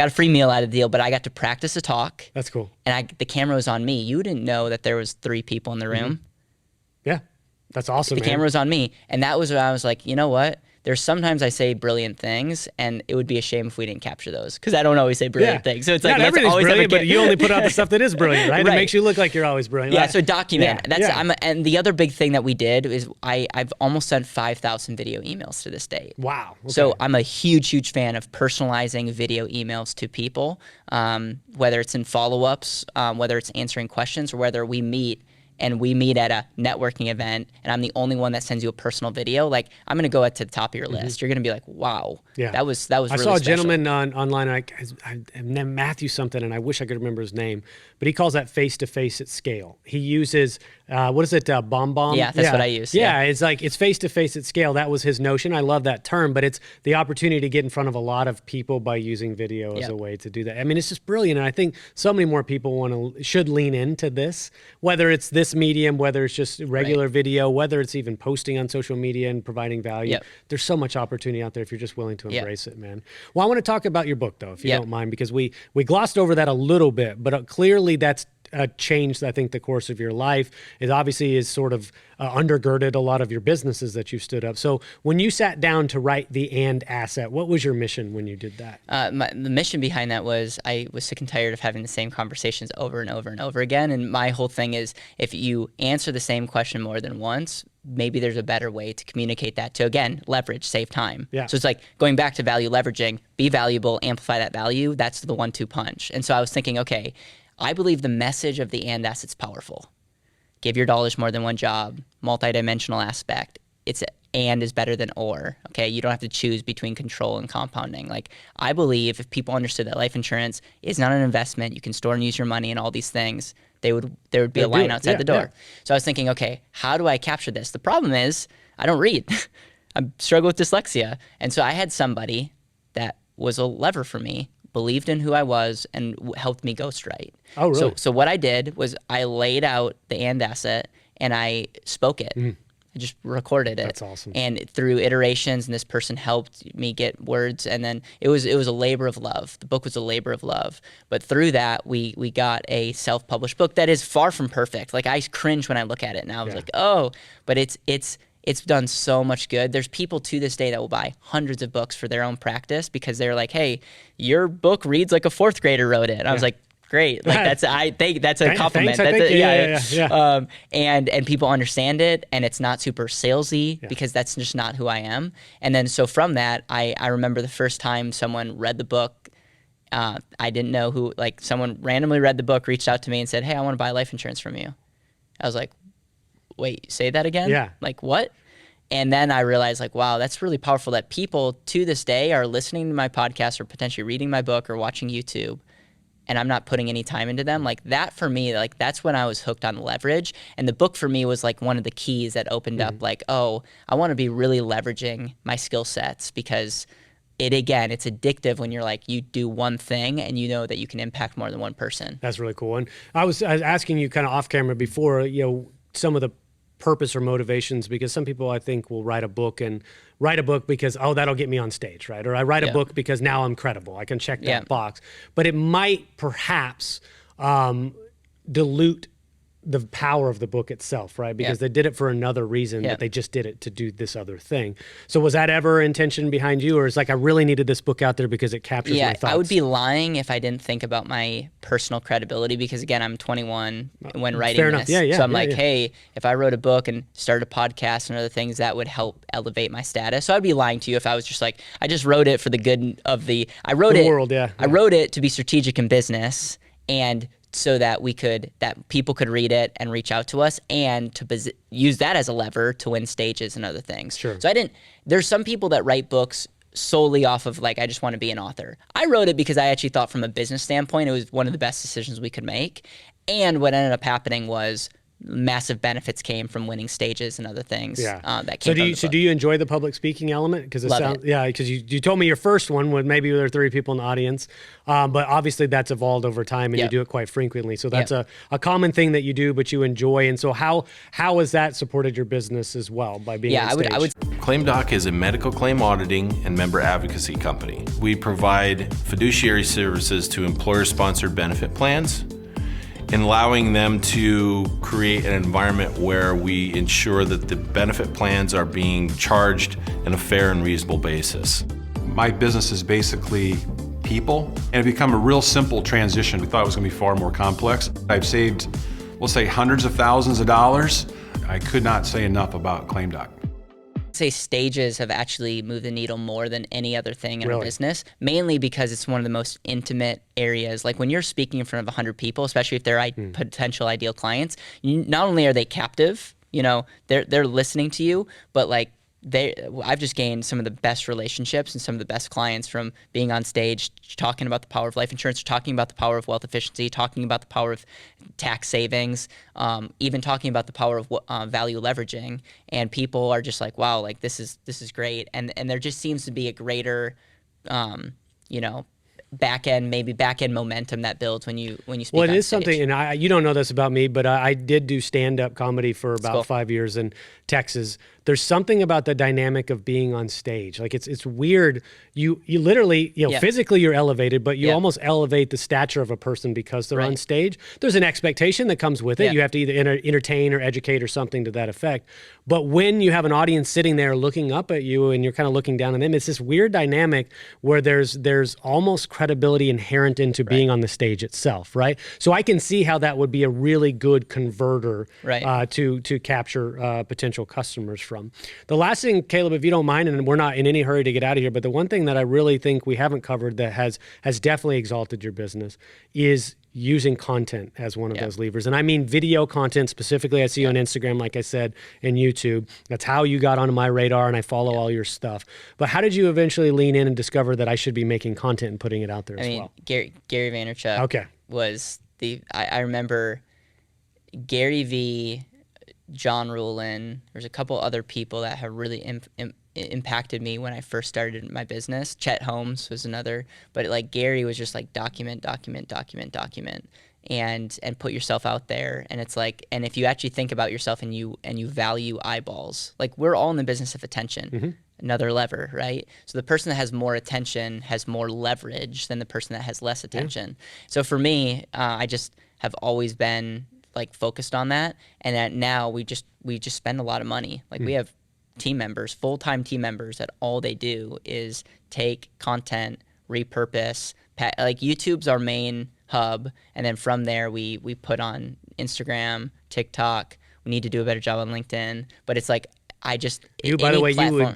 a free meal out of the deal, but I got to practice a talk. That's cool. And the camera was on me. You didn't know that there was 3 people in the room. Yeah. That's awesome. The camera was on me. And that was when I was like, you know what? There's sometimes I say brilliant things, and it would be a shame if we didn't capture those, because I don't always say brilliant things. So it's like, let's always brilliant, but you only put out the stuff that is brilliant, right? It makes you look like you're always brilliant. Yeah, so document. And the other big thing that we did is I've almost sent 5,000 video emails to this date. Wow. Okay. So I'm a huge fan of personalizing video emails to people, whether it's in follow-ups, whether it's answering questions, or whether we meet at a networking event, and I'm the only one that sends you a personal video, like I'm going to go to the top of your list. You're going to be like, wow, that was really I saw a special. gentleman online, I Matthew something, and I wish I could remember his name, but he calls that face-to-face at scale. He uses, what is it, BombBomb? Yeah, that's what I use. Yeah, it's like, it's face-to-face at scale. That was his notion. I love that term, but it's the opportunity to get in front of a lot of people by using video as a way to do that. I mean, it's just brilliant, and I think so many more people should lean into this, whether it's this medium, whether it's just regular video, whether it's even posting on social media and providing value. There's so much opportunity out there if you're just willing to embrace it, man. Well, I want to talk about your book, though, if you don't mind, because we glossed over that a little bit, but clearly that's changed, I think, the course of your life. It obviously is sort of undergirded a lot of your businesses that you've stood up. So when you sat down to write the And Asset, what was your mission when you did that? The mission behind that was I was sick and tired of having the same conversations over and over and over again. And my whole thing is, if you answer the same question more than once, maybe there's a better way to communicate that to, again, leverage, save time. So it's like going back to value leveraging, be valuable, amplify that value. That's the 1-2 punch. And so I was thinking, okay, I believe the message of the And Asset's powerful. Give your dollars more than one job, multidimensional aspect. It's and is better than or. Okay, you don't have to choose between control and compounding. Like, I believe if people understood that life insurance is not an investment, you can store and use your money and all these things, there would be a line outside the door. So I was thinking, okay, how do I capture this? The problem is I don't read. I struggle with dyslexia. And so I had somebody that was a lever for me, believed in who I was, and helped me ghostwrite. Oh, really? So what I did was I laid out the And Asset and I spoke it. I just recorded it. That's awesome. And through iterations, and this person helped me get words, and then it was a labor of love. The book was a labor of love. But through that, we got a self-published book that is far from perfect. Like, I cringe when I look at it now. I was like, oh, but it's done so much good. There's people to this day that will buy hundreds of books for their own practice because they're like, hey, your book reads like a 4th grader wrote it. And I was like, great. Like, I think that's a compliment. And people understand it, and it's not super salesy because that's just not who I am. And then so from that, I remember the first time someone read the book. I didn't know who, like, someone randomly read the book, reached out to me and said, hey, I want to buy life insurance from you. I was like, wait, say that again? Yeah. Like, what? And then I realized, like, wow, that's really powerful that people to this day are listening to my podcast or potentially reading my book or watching YouTube, and I'm not putting any time into them. Like, that for me, like, that's when I was hooked on leverage. And the book for me was like one of the keys that opened up, like, oh, I want to be really leveraging my skill sets, because it's addictive when you're like, you do one thing and you know that you can impact more than one person. That's really cool. And I was asking you kind of off camera before, some of the purpose or motivations, because some people I think will write a book because, oh, that'll get me on stage, right? Or I write a book because now I'm credible. I can check that box. But it might perhaps dilute the power of the book itself, right? Because they did it for another reason, but they just did it to do this other thing. So was that ever intention behind you, or it's like, I really needed this book out there because it captures my thoughts? I would be lying if I didn't think about my personal credibility, because again, I'm 21 when writing this. So I'm hey, if I wrote a book and started a podcast and other things, that would help elevate my status. So I'd be lying to you if I was just like, I just wrote it for the good of the world. I wrote it to be strategic in business, and so that people could read it and reach out to us, and to use that as a lever to win stages and other things. Sure. So there's some people that write books solely off of like, I just want to be an author. I wrote it because I actually thought from a business standpoint, it was one of the best decisions we could make. And what ended up happening was massive benefits came from winning stages and other things. That came So do you enjoy the public speaking element? Because because you told me your first one was maybe there were 3 people in the audience, but obviously that's evolved over time, and you do it quite frequently. So that's a common thing that you do, but you enjoy. And so how has that supported your business as well by being on stage? I would. ClaimDoc is a medical claim auditing and member advocacy company. We provide fiduciary services to employer-sponsored benefit plans, and allowing them to create an environment where we ensure that the benefit plans are being charged in a fair and reasonable basis. My business is basically people, and it become a real simple transition. We thought it was going to be far more complex. I've saved, we'll say, hundreds of thousands of dollars. I could not say enough about ClaimDoc. Say stages have actually moved the needle more than any other thing in our business, mainly because it's one of the most intimate areas. Like when you're speaking in front of 100 people, especially if they're potential ideal clients, not only are they captive, they're listening to you, but like I've just gained some of the best relationships and some of the best clients from being on stage, talking about the power of life insurance, talking about the power of wealth efficiency, talking about the power of tax savings, even talking about the power of value leveraging. And people are just like, wow, like this is great. And there just seems to be a greater, back end momentum that builds when you speak. Well, it on is stage. something, and you don't know this about me, but I did do stand-up comedy for about 5 years in Texas. There's something about the dynamic of being on stage. Like it's weird. You literally, physically you're elevated, but you almost elevate the stature of a person because they're on stage. There's an expectation that comes with it. You have to either entertain or educate or something to that effect. But when you have an audience sitting there looking up at you and you're kind of looking down on them, it's this weird dynamic where there's almost credibility inherent into being on the stage itself, right? So I can see how that would be a really good converter to capture potential customers from. The last thing, Caleb, if you don't mind, and we're not in any hurry to get out of here, but the one thing that I really think we haven't covered that has definitely exalted your business is using content as one of those levers. And I mean video content specifically. I see you on Instagram, like I said, and YouTube. That's how you got onto my radar, and I follow all your stuff. But how did you eventually lean in and discover that I should be making content and putting it out there as well? Gary Vaynerchuk was I remember Gary V, John Rulin, there's a couple other people that have really impacted me when I first started my business. Chet Holmes was another, but like Gary was just like document, and put yourself out there. And it's like, and if you actually think about yourself and you value eyeballs, like we're all in the business of attention. Another lever, right? So the person that has more attention has more leverage than the person that has less attention. So for me, I just have always been like focused on that, and that now we just spend a lot of money. Like we have team members, full-time team members, that all they do is take content, repurpose. Like YouTube's our main hub, and then from there we put on Instagram, TikTok. We need to do a better job on LinkedIn, but it's like by the way,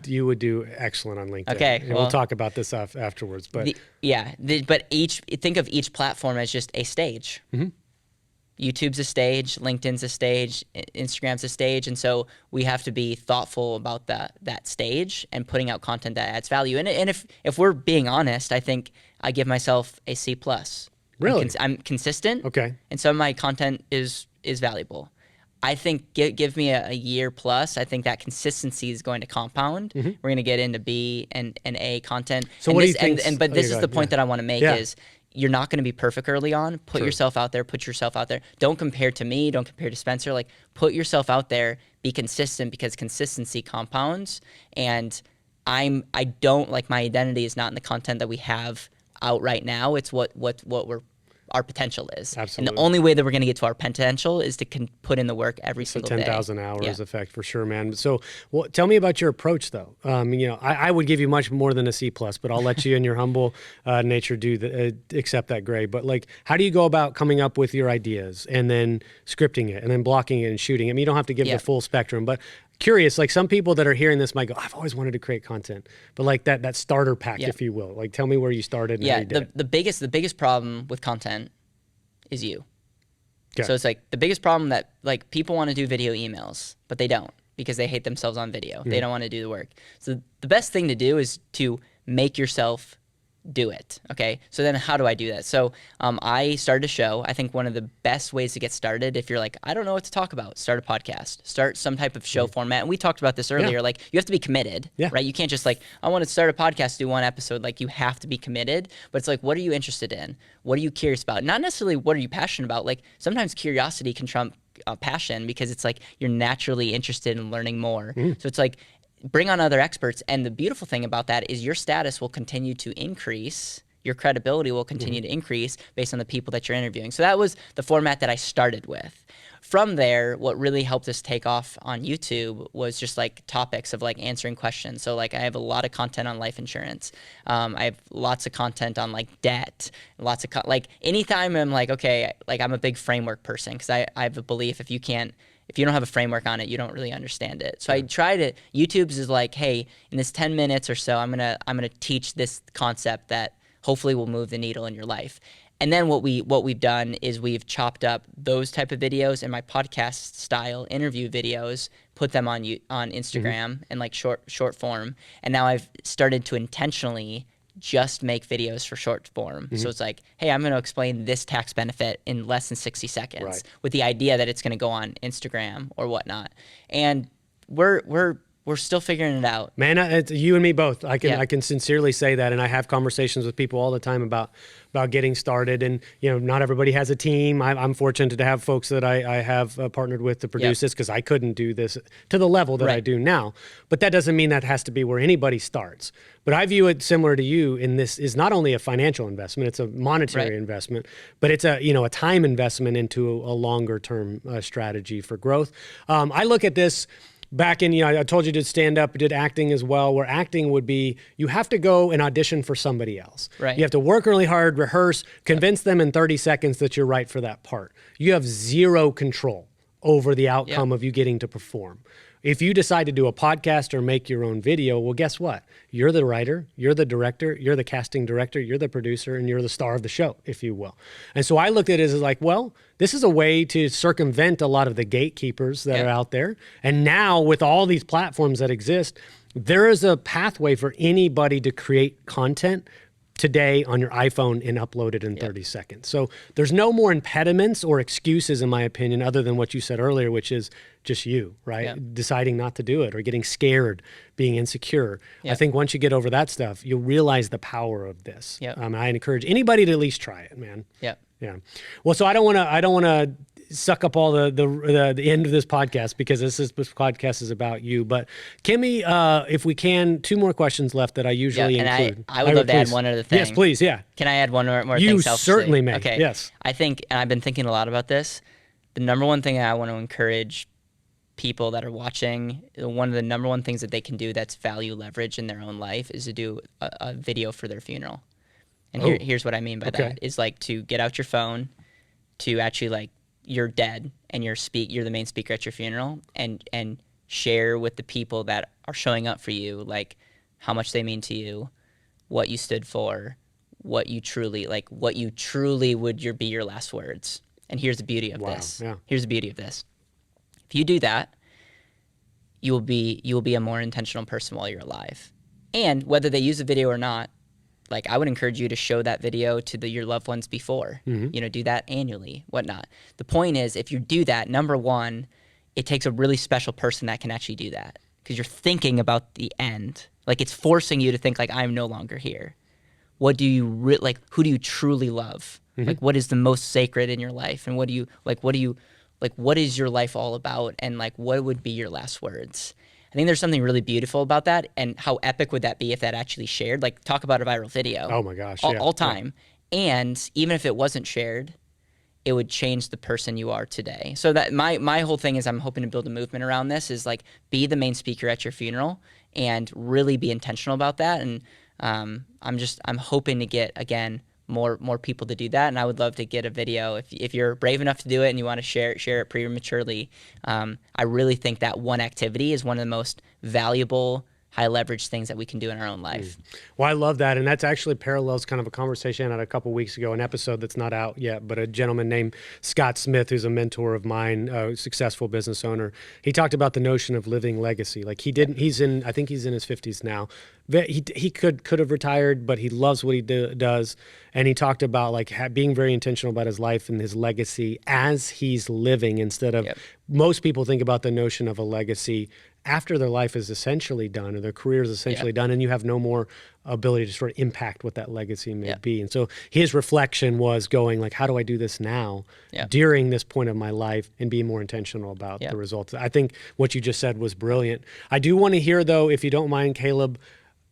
you would do excellent on LinkedIn. Okay, and we'll talk about this afterwards. But think of each platform as just a stage. YouTube's a stage, LinkedIn's a stage, Instagram's a stage, and so we have to be thoughtful about that stage and putting out content that adds value. And if we're being honest, I think I give myself a C+. Really? I'm consistent. Okay. And some of my content is valuable. I think give me a year plus. I think that consistency is going to compound. We're going to get into B and A content. So what do you think? But this is the point that I want to make is you're not going to be perfect early on. Put yourself out there. Put yourself out there. Don't compare to me. Don't compare to Spencer. Like, put yourself out there. Be consistent, because consistency compounds. And I don't, like, my identity is not in the content that we have out right now. It's what our potential is. Absolutely. And the only way that we're going to get to our potential is to put in the work every single day. 10,000 hours effect for sure, man. So, well, tell me about your approach, though. I would give you much more than a C+, but I'll let you in your humble nature accept that grade. But, like, how do you go about coming up with your ideas and then scripting it and then blocking it and shooting it? I mean, you don't have to give the full spectrum, but curious, like, some people that are hearing this might go, I've always wanted to create content, but like that starter pack, if you will. Like, tell me where you started and how you did. The biggest problem with content is you. Okay. So it's like the biggest problem that, like, people want to do video emails, but they don't, because they hate themselves on video. They don't want to do the work. So the best thing to do is to make yourself do it. Okay. So then how do I do that? So I started a show. I think one of the best ways to get started, if you're like, I don't know what to talk about, start a podcast, start some type of show format. And we talked about this earlier. Like, you have to be committed, right? You can't just, like, I want to start a podcast, do one episode. Like, you have to be committed. But it's like, what are you interested in? What are you curious about? Not necessarily what are you passionate about. Like, sometimes curiosity can trump passion, because it's like you're naturally interested in learning more. So it's like, bring on other experts. And the beautiful thing about that is your status will continue to increase. Your credibility will continue to increase based on the people that you're interviewing. So that was the format that I started with. From there, what really helped us take off on YouTube was just, like, topics of, like, answering questions. So, like, I have a lot of content on life insurance. I have lots of content on, like, debt. Lots of like, anytime I'm like, okay, like, I'm a big framework person, because I have a belief if you don't have a framework on it, you don't really understand it. So I try to, YouTube's is like, hey, in this 10 minutes or so, I'm gonna teach this concept that hopefully will move the needle in your life. And then what we've done is we've chopped up those type of videos and my podcast style interview videos, put them on Instagram and, like, short form. And now I've started to intentionally just make videos for short form. So it's like, hey, I'm going to explain this tax benefit in less than 60 seconds with the idea that it's going to go on Instagram or whatnot. And we're still figuring it out. Man, it's you and me both. I can sincerely say that, and I have conversations with people all the time about getting started. And, not everybody has a team. I'm fortunate to have folks that I have partnered with to produce this, because I couldn't do this to the level that I do now. But that doesn't mean that has to be where anybody starts. But I view it similar to you, in this is not only a financial investment, it's a monetary investment, but it's a time investment into a longer term strategy for growth. I look at this. Back in, I told you did stand up, did acting as well, where acting would be, you have to go and audition for somebody else. Right. You have to work really hard, rehearse, convince them in 30 seconds that you're right for that part. You have zero control over the outcome of you getting to perform. If you decide to do a podcast or make your own video, well, guess what? You're the writer, you're the director, you're the casting director, you're the producer, and you're the star of the show, if you will. And so I looked at it as like, well, this is a way to circumvent a lot of the gatekeepers that are out there. And now with all these platforms that exist, there is a pathway for anybody to create content today on your iPhone and upload it in 30 seconds. So there's no more impediments or excuses, in my opinion, other than what you said earlier, which is just you, right? Deciding not to do it or getting scared, being insecure. I think once you get over that stuff, you'll realize the power of this. I encourage anybody to at least try it, man. Yeah. Well, so I don't want to suck up all the end of this podcast, because this podcast is about you. But Kimmy, if we can, 2 more questions left that I usually include. I would love to add one other thing. Yes, please. Yeah. Can I add one more thing? You certainly may. Okay. Yes. I think, and I've been thinking a lot about this, the number one thing I want to encourage people that are watching, one of the number one things that they can do that's value leverage in their own life is to do a video for their funeral. And here's what I mean by that is, like, to get out your phone, to actually, like, you're dead and you're the main speaker at your funeral, and share with the people that are showing up for you, like, how much they mean to you, what you stood for, what you truly would be your last words. And here's the beauty of this. Here's the beauty of this. If you do that, you will be a more intentional person while you're alive. And whether they use the video or not, like, I would encourage you to show that video to your loved ones before. Do that annually, whatnot. The point is, if you do that, number one, it takes a really special person that can actually do that, because you're thinking about the end. Like, it's forcing you to think, like, I'm no longer here. what do you like? Who do you truly love? Like, what is the most sacred in your life, and what is your life all about, and like, what would be your last words? I think there's something really beautiful about that, and how epic would that be if that actually shared? Like, talk about a viral video. Oh my gosh, all time. And even if it wasn't shared, it would change the person you are today. So that my whole thing is, I'm hoping to build a movement around this, is like, be the main speaker at your funeral and really be intentional about that. And I'm hoping to get, again, more people to do that. And I would love to get a video if you're brave enough to do it and you want to share it prematurely. I really think that one activity is one of the most valuable, high leverage things that we can do in our own life. Well, I love that. And that's actually parallels kind of a conversation I had a couple weeks ago, an episode that's not out yet, but a gentleman named Scott Smith, who's a mentor of mine, a successful business owner. He talked about the notion of living legacy. Like, I think he's in his 50s now. He could have retired, but he loves what he does. And he talked about like being very intentional about his life and his legacy as he's living, instead of most people think about the notion of a legacy after their life is essentially done or their career is essentially done, and you have no more ability to sort of impact what that legacy may be. And so his reflection was going like, how do I do this now during this point of my life and be more intentional about the results? I think what you just said was brilliant. I do want to hear, though, if you don't mind, Caleb,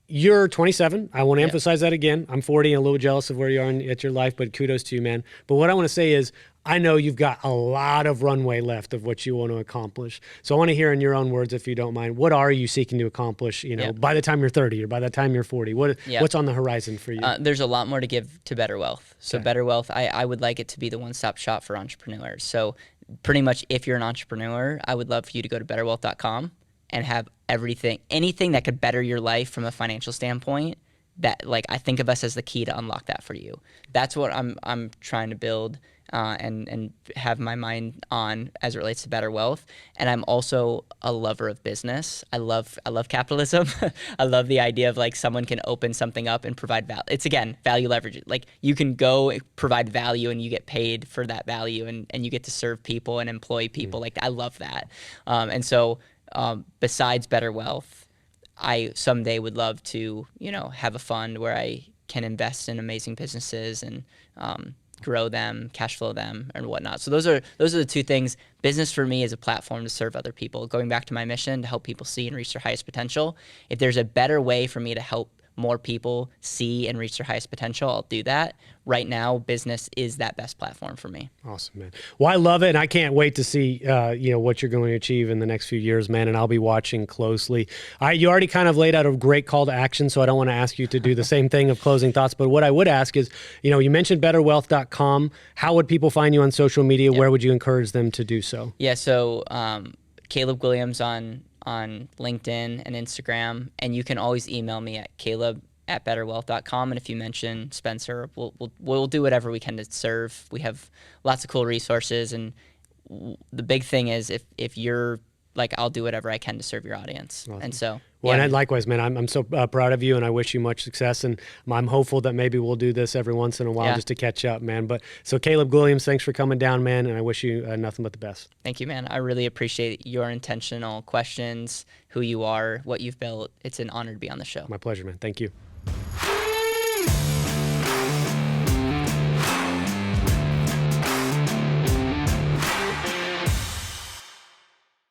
you're 27. I want to emphasize that again. I'm 40 and a little jealous of where you are at your life, but kudos to you, man. But what I want to say is, I know you've got a lot of runway left of what you want to accomplish. So I want to hear in your own words, if you don't mind, what are you seeking to accomplish, by the time you're 30 or by the time you're 40? What's on the horizon for you? There's a lot more to give to Better Wealth. So Better Wealth, I would like it to be the one-stop shop for entrepreneurs. So pretty much, if you're an entrepreneur, I would love for you to go to betterwealth.com and have anything that could better your life from a financial standpoint. That, like, I think of us as the key to unlock that for you. That's what I'm trying to build and have my mind on as it relates to Better Wealth. And I'm also a lover of business. I love capitalism. I love the idea of like someone can open something up and provide value. It's, again, value leverage. Like, you can go provide value and you get paid for that value, and you get to serve people and employ people. Like, I love that. And so besides Better Wealth, I someday would love to, have a fund where I can invest in amazing businesses and grow them, cash flow them, and whatnot. So those are the two things. Business for me is a platform to serve other people. Going back to my mission to help people see and reach their highest potential. If there's a better way for me to help more people see and reach their highest potential, I'll do that. Right now, business is that best platform for me. Awesome, man. Well, I love it, and I can't wait to see what you're going to achieve in the next few years, man, and I'll be watching closely. You already kind of laid out a great call to action, so I don't want to ask you to do the same thing of closing thoughts, but what I would ask is, you mentioned betterwealth.com. How would people find you on social media? Where would you encourage them to do so? Yeah, so Caleb Guilliams on LinkedIn and Instagram, and you can always email me at caleb@betterwealth.com. And if you mention Spencer, we'll do whatever we can to serve. We have lots of cool resources, and the big thing is if you're like, I'll do whatever I can to serve your audience. Awesome. And so, and likewise, man, I'm so proud of you, and I wish you much success. And I'm hopeful that maybe we'll do this every once in a while just to catch up, man. But so Caleb Guilliams, thanks for coming down, man. And I wish you nothing but the best. Thank you, man. I really appreciate your intentional questions, who you are, what you've built. It's an honor to be on the show. My pleasure, man. Thank you.